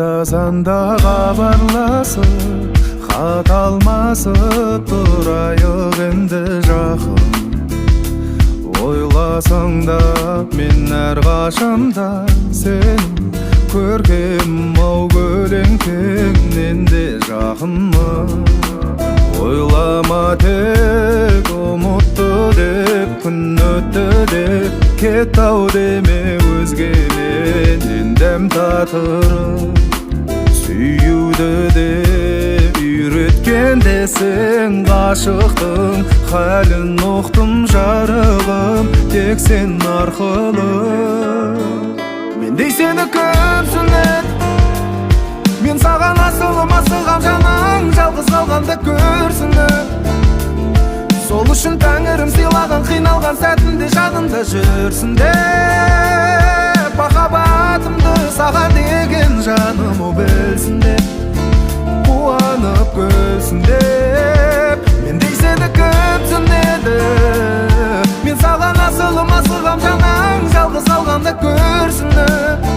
Анда-санда хабарласып, хат алмасып турайық енді жақын. Ойласаң да мен әрқашанда сенің көркем ау көлеңкеңнен де жақынмын. Ойлама тек ұмытты деп, күн өтті деп, кет-ау деме өзгемен дәм татырып. Сүйуді де үйреткендесің, ғашықтың хәлін ұқтым жарығым, тек сен арқылы. Мендей сені көпсінет, мен саған асылым асылғам, жаның жалғыз қалғанда көрсініп. Сол үшін тәңірім сыйлаған, қиналған сәтінде жанымда жүрсін деп. Махаббатымды саған деген жаным о білсін деп, қуанып күлсін деп. Мендей сені көпсінеді, мен саған асылым асылғам, жаның жалғыз қалғанда көрсініп.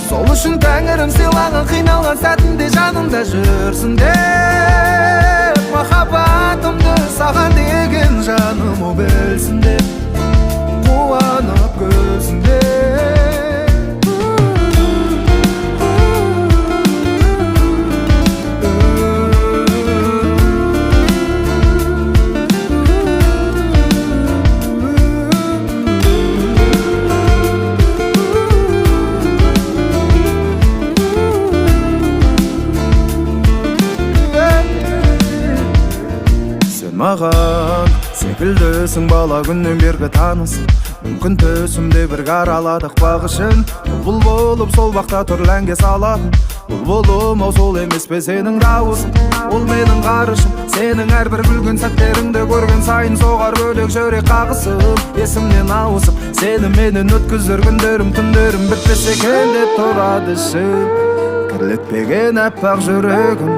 Сол үшін тәңірім сыйлаған, қиналған сәтінде жанымда жүрсін деп. Махаббатымды саған деген жаным о білсін деп, қуанып күлсін деп. Маған секілдісің бала күннен бергі танысың. Мүмкін төсімде бірге араладық бақ үшін. Бұлбұл болып сол бақта түрләнге салатын. Бұлбұлым ау сол емес пе сенің дауысың? Ол менің ғарышым, сенің әрбір күлген сәттеріңді көрген сайын соғар бөлек жүрек қағысып, есімнен ауысып. Сені менен өткізер күндерім, түндерім бітпес екен деп тұрады ішім. Кірлетпеген әппақ жүрегім,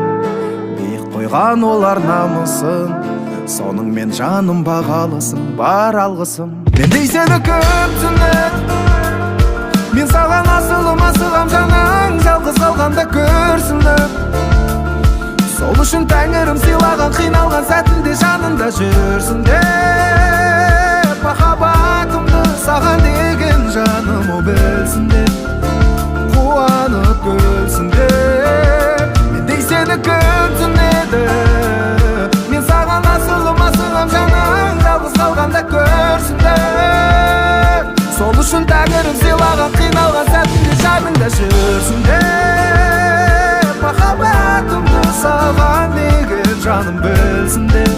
биік қойған олар намысын. Соның мен жаным бағалысың, бар алғысым. Мендей сені көпсінет, мен саған асылым асылғам, жаның жалғыз қалғанда көрсініп. Сол үшін тәңірім сыйлаған, қиналған сәтінде жанында жүрсін деп. Махаббатымды саған деген жаным о білсін деп, қуанып күлсін деп. Мендей сені көпсінеді, мен саған асылым асылғам, жаның жалғыз қалғанда көрсін деп. Сол үшін тәңірім сыйлаған, қиналған сәтінде жаныңда жүрсін деп. Махаббатымды саған деген жаным білсін деп.